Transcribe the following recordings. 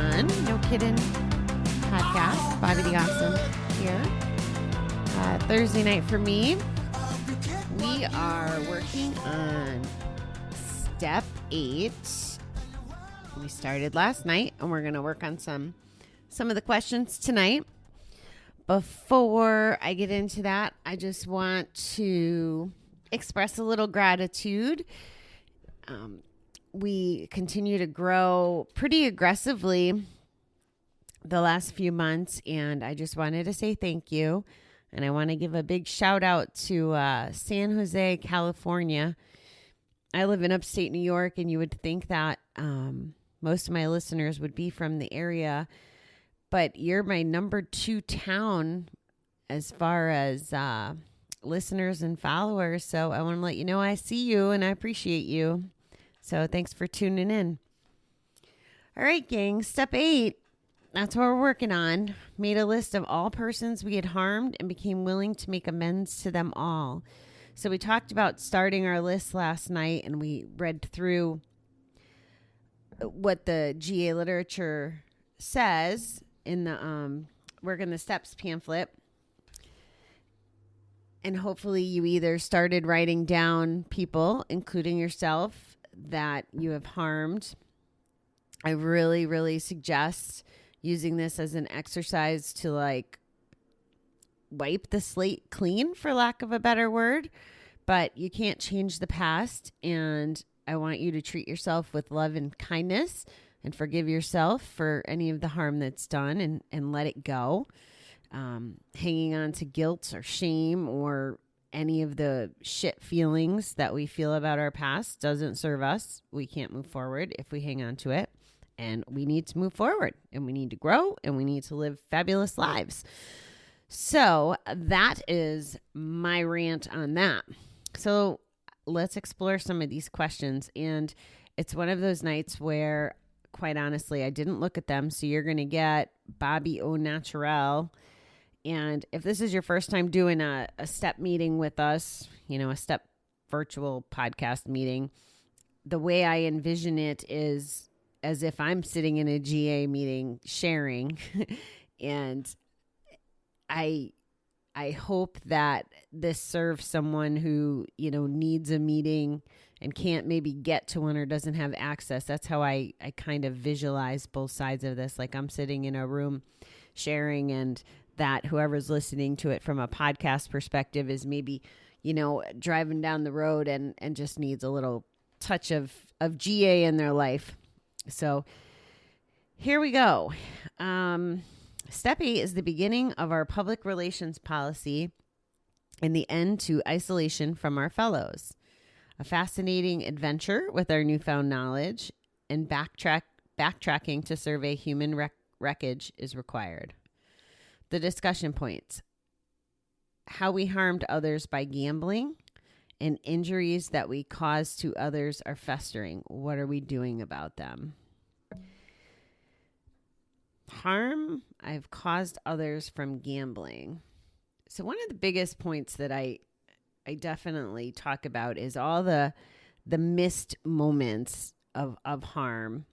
on No Kiddin podcast. Bobby the Awesome here. Thursday night for me. We are working on step 8. We started last night, and we're going to work on some of the questions tonight. Before I get into that, I just want to express a little gratitude. We continue to grow pretty aggressively the last few months, and I just wanted to say thank you. And I want to give a big shout out to San Jose, California. I live in upstate New York, and you would think that most of my listeners would be from the area, but you're my number 2 town as far as listeners and followers. So I want to let you know I see you and I appreciate you. So thanks for tuning in. All right, gang, step 8. That's what we're working on. Made a list of all persons we had harmed and became willing to make amends to them all. So we talked about starting our list last night, and we read through what the GA literature says in the Work on the Steps pamphlet. And hopefully you either started writing down people, including yourself, that you have harmed. I really, really suggest using this as an exercise to wipe the slate clean, for lack of a better word. But you can't change the past, and I want you to treat yourself with love and kindness and forgive yourself for any of the harm that's done and let it go. Hanging on to guilt or shame or any of the shit feelings that we feel about our past doesn't serve us. We can't move forward if we hang on to it. And we need to move forward, and we need to grow, and we need to live fabulous lives. So that is my rant on that. So let's explore some of these questions. And it's one of those nights where, quite honestly, I didn't look at them. So you're going to get Bobby au naturel. And if this is your first time doing a step meeting with us, a step virtual podcast meeting, the way I envision it is as if I'm sitting in a GA meeting sharing. And I hope that this serves someone who, needs a meeting and can't maybe get to one or doesn't have access. That's how I kind of visualize both sides of this. Like I'm sitting in a room sharing, and that whoever's listening to it from a podcast perspective is maybe, driving down the road and just needs a little touch of GA in their life. So here we go. Step 8 is the beginning of our public relations policy and the end to isolation from our fellows. A fascinating adventure with our newfound knowledge, and backtracking to survey human wreckage is required. The discussion points: how we harmed others by gambling, and injuries that we cause to others are festering. What are we doing about them? Harm I've caused others from gambling. So one of the biggest points that I definitely talk about is all the missed moments of harm.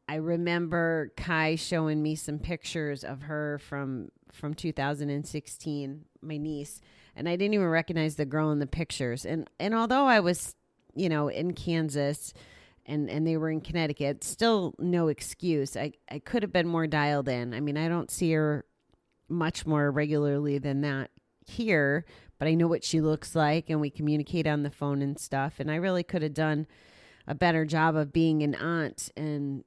I remember Kai showing me some pictures of her from 2016, my niece, and I didn't even recognize the girl in the pictures. And although I was, in Kansas and they were in Connecticut, still no excuse. I could have been more dialed in. I mean, I don't see her much more regularly than that here, but I know what she looks like, and we communicate on the phone and stuff. And I really could have done a better job of being an aunt, and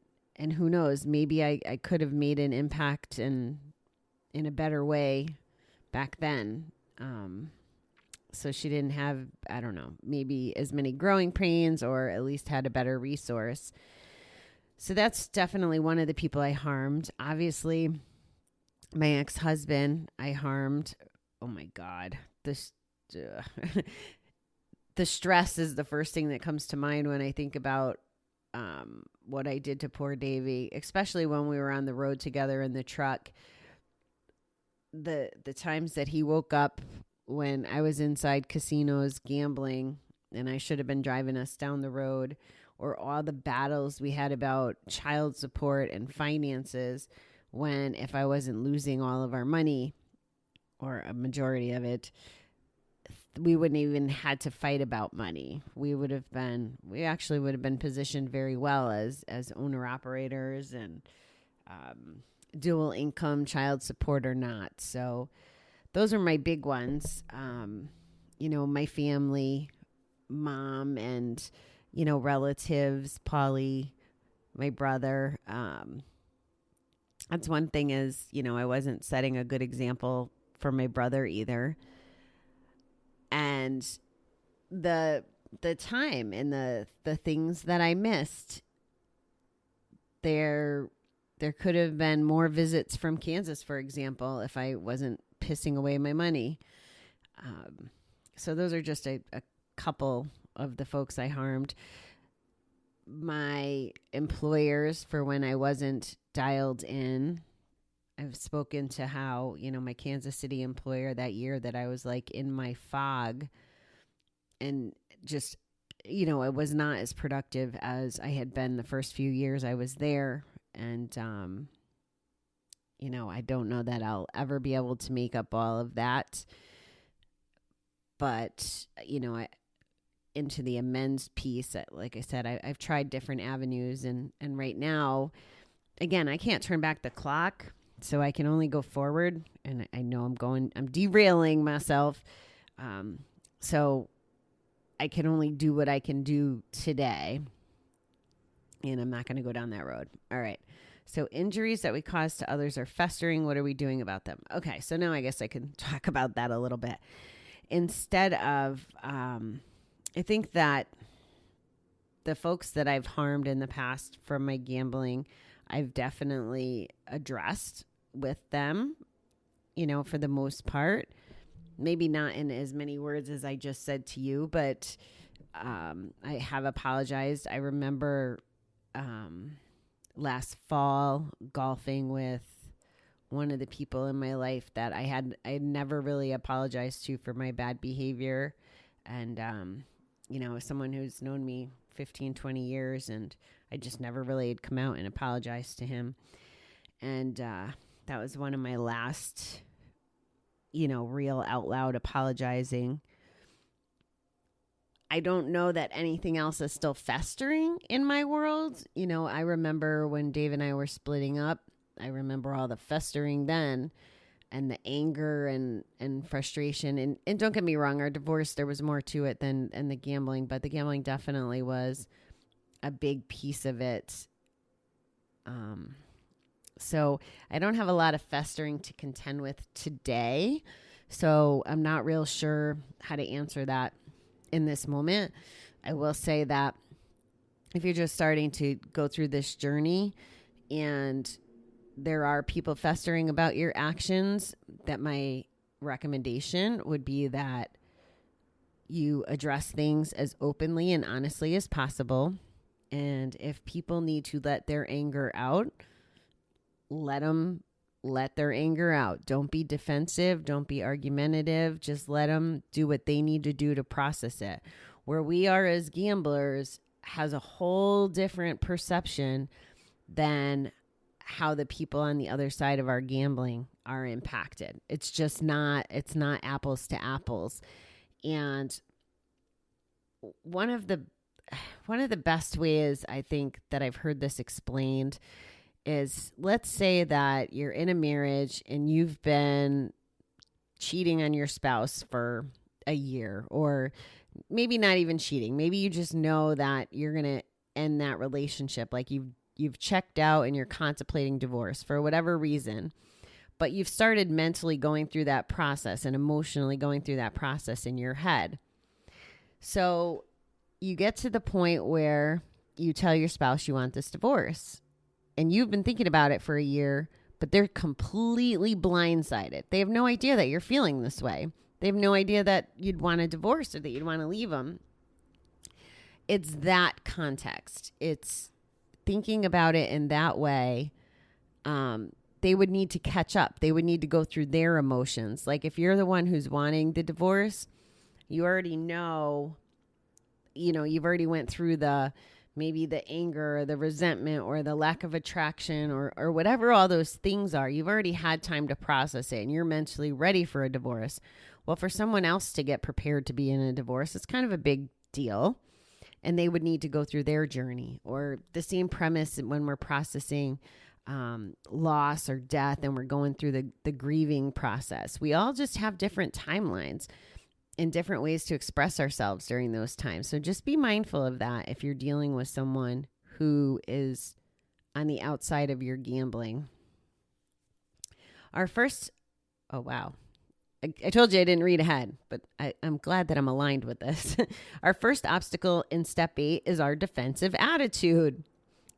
who knows, maybe I could have made an impact in a better way back then. So she didn't have, I don't know, maybe as many growing pains, or at least had a better resource. So that's definitely one of the people I harmed. Obviously, my ex-husband I harmed. Oh my God. The stress is the first thing that comes to mind when I think about what I did to poor Davey, especially when we were on the road together in the truck. The times that he woke up when I was inside casinos gambling and I should have been driving us down the road, or all the battles we had about child support and finances, when if I wasn't losing all of our money or a majority of it, we wouldn't even had to fight about money. We actually would have been positioned very well as owner operators and dual income, child support or not. So those are my big ones. My family, mom and, relatives, Polly, my brother. That's one thing is, I wasn't setting a good example for my brother either. And the time and the things that I missed, there could have been more visits from Kansas, for example, if I wasn't pissing away my money. So those are just a couple of the folks I harmed. My employers, for when I wasn't dialed in, I've spoken to how, my Kansas City employer that year that I was like in my fog and just, I was not as productive as I had been the first few years I was there. And, I don't know that I'll ever be able to make up all of that. But, into the amends piece, like I said, I've tried different avenues. And right now, again, I can't turn back the clock. So I can only go forward, and I know I'm derailing myself. So I can only do what I can do today, and I'm not going to go down that road. All right. So injuries that we cause to others are festering. What are we doing about them? Okay. So now I guess I can talk about that a little bit. Instead of, I think that the folks that I've harmed in the past from my gambling, I've definitely addressed with them, for the most part. Maybe not in as many words as I just said to you, but I have apologized. I remember last fall golfing with one of the people in my life that I had never really apologized to for my bad behavior. And, someone who's known me 15, 20 years, and I just never really had come out and apologized to him. And that was one of my last, real out loud apologizing. I don't know that anything else is still festering in my world. I remember when Dave and I were splitting up, I remember all the festering then and the anger and frustration. And don't get me wrong, our divorce, there was more to it than the gambling, but the gambling definitely was a big piece of it. So I don't have a lot of festering to contend with today. So I'm not real sure how to answer that in this moment. I will say that if you're just starting to go through this journey and there are people festering about your actions, that my recommendation would be that you address things as openly and honestly as possible. And if people need to let their anger out, let them let their anger out. Don't be defensive. Don't be argumentative. Just let them do what they need to do to process it. Where we are as gamblers has a whole different perception than how the people on the other side of our gambling are impacted. It's just not, it's not apples to apples. And one of the best ways I think that I've heard this explained is, let's say that you're in a marriage and you've been cheating on your spouse for a year, or maybe not even cheating. Maybe you just know that you're going to end that relationship. Like you've checked out and you're contemplating divorce for whatever reason, but you've started mentally going through that process and emotionally going through that process in your head. So you get to the point where you tell your spouse you want this divorce, and you've been thinking about it for a year, but they're completely blindsided. They have no idea that you're feeling this way. They have no idea that you'd want a divorce or that you'd want to leave them. It's that context. It's thinking about it in that way. They would need to catch up. They would need to go through their emotions. Like if you're the one who's wanting the divorce, you already know, you've already went through the maybe the anger or the resentment or the lack of attraction or whatever all those things are. You've already had time to process it and you're mentally ready for a divorce. Well, for someone else to get prepared to be in a divorce, it's kind of a big deal. And they would need to go through their journey. Or the same premise when we're processing loss or death and we're going through the grieving process. We all just have different timelines and different ways to express ourselves during those times. So just be mindful of that if you're dealing with someone who is on the outside of your gambling. Our first, oh wow. I told you I didn't read ahead, but I'm glad that I'm aligned with this. Our first obstacle in step 8 is our defensive attitude.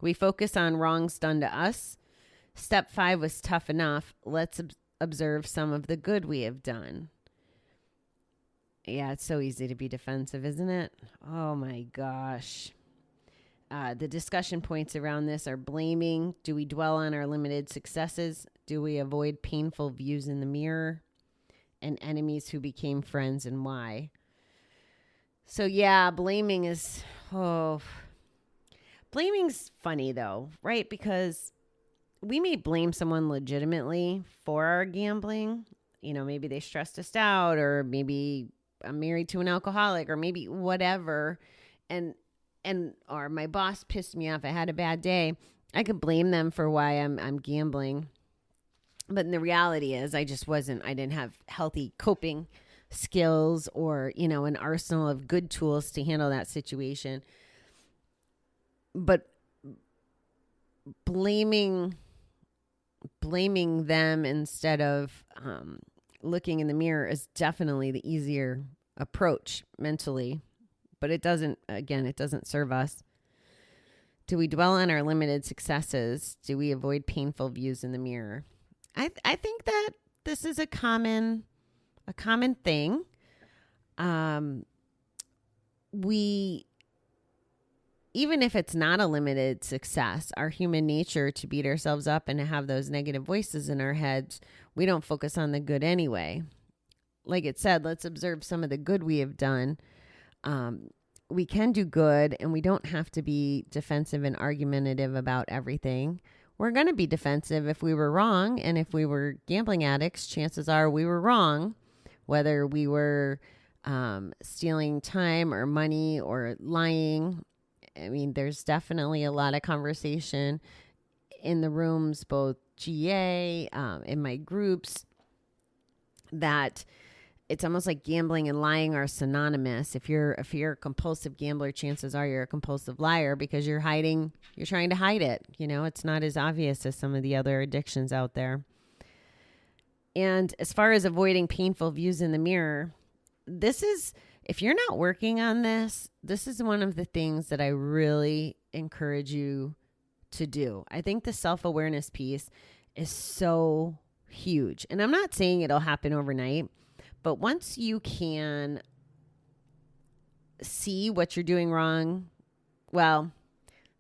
We focus on wrongs done to us. Step 5 was tough enough. Let's observe some of the good we have done. Yeah, it's so easy to be defensive, isn't it? Oh my gosh. The discussion points around this are blaming. Do we dwell on our limited successes? Do we avoid painful views in the mirror? And enemies who became friends and why? So yeah, blaming's funny though, right? Because we may blame someone legitimately for our gambling. You know, maybe they stressed us out, or maybe I'm married to an alcoholic, or maybe whatever. Or my boss pissed me off. I had a bad day. I could blame them for why I'm gambling. But the reality is I didn't have healthy coping skills or, an arsenal of good tools to handle that situation. But blaming them instead of looking in the mirror is definitely the easier approach mentally. But it doesn't serve us. Do we dwell on our limited successes? Do we avoid painful views in the mirror? I think that this is a common thing. We, even if it's not a limited success, our human nature to beat ourselves up and to have those negative voices in our heads, we don't focus on the good anyway. Like it said, let's observe some of the good we have done. We can do good, and we don't have to be defensive and argumentative about everything. We're going to be defensive if we were wrong. And if we were gambling addicts, chances are we were wrong, whether we were stealing time or money or lying. I mean, there's definitely a lot of conversation in the rooms, both GA, in my groups, that it's almost like gambling and lying are synonymous. If you're a compulsive gambler, chances are you're a compulsive liar because you're trying to hide it. It's not as obvious as some of the other addictions out there. And as far as avoiding painful views in the mirror, if you're not working on this is one of the things that I really encourage you to do. I think the self-awareness piece is so huge. And I'm not saying it'll happen overnight, but once you can see what you're doing wrong, well,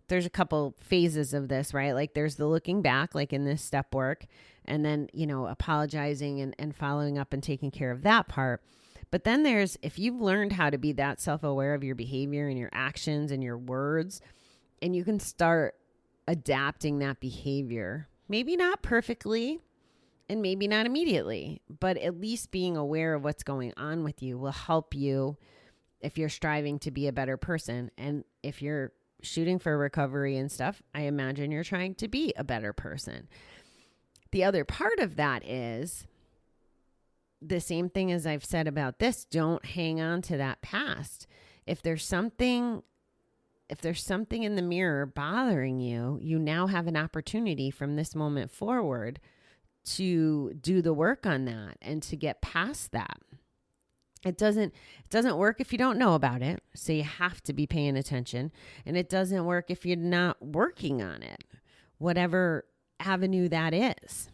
there's a couple phases of this, right? Like there's the looking back, like in this step work, and then, apologizing and following up and taking care of that part. But then if you've learned how to be that self-aware of your behavior and your actions and your words, and you can start adapting that behavior, maybe not perfectly, and maybe not immediately, but at least being aware of what's going on with you will help you if you're striving to be a better person. And if you're shooting for recovery and stuff, I imagine you're trying to be a better person. The other part of that is the same thing as I've said about this. Don't hang on to that past. If there's something in the mirror bothering you, you now have an opportunity from this moment forward to do the work on that and to get past that. It doesn't work if you don't know about it. So you have to be paying attention. And it doesn't work if you're not working on it, whatever avenue that is.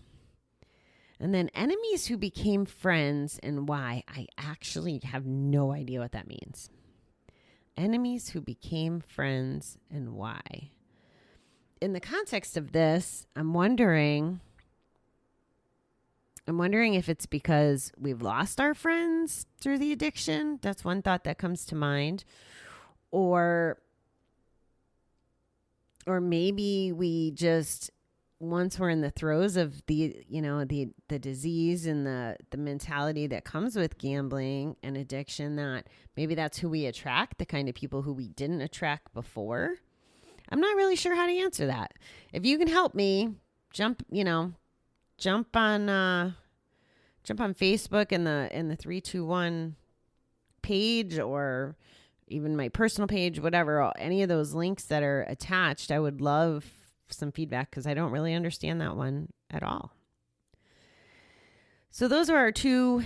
And then enemies who became friends and why. I actually have no idea what that means. Enemies who became friends and why. In the context of this, I'm wondering if it's because we've lost our friends through the addiction. That's one thought that comes to mind. Or Or maybe we just, once we're in the throes of the, the disease and the mentality that comes with gambling and addiction, that maybe that's who we attract, the kind of people who we didn't attract before. I'm not really sure how to answer that. If you can help me, jump on Facebook in the 321 page, or even my personal page, whatever, any of those links that are attached. I would love some feedback because I don't really understand that one at all. So those are our two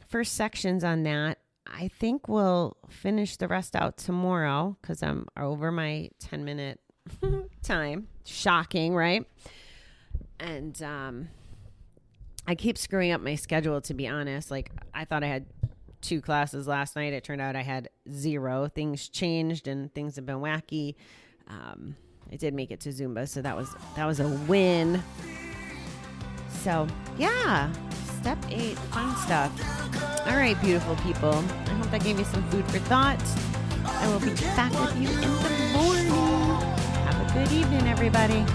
first sections on that. I think we'll finish the rest out tomorrow because I'm over my 10-minute time. Shocking, right? And I keep screwing up my schedule, to be honest. Like, I thought I had 2 classes last night. It turned out I had 0. Things changed and things have been wacky. I did make it to Zumba, so that was a win. So yeah, step 8, fun stuff. All right, beautiful people. I hope that gave you some food for thought. I will be back with you in the morning. Have a good evening, everybody.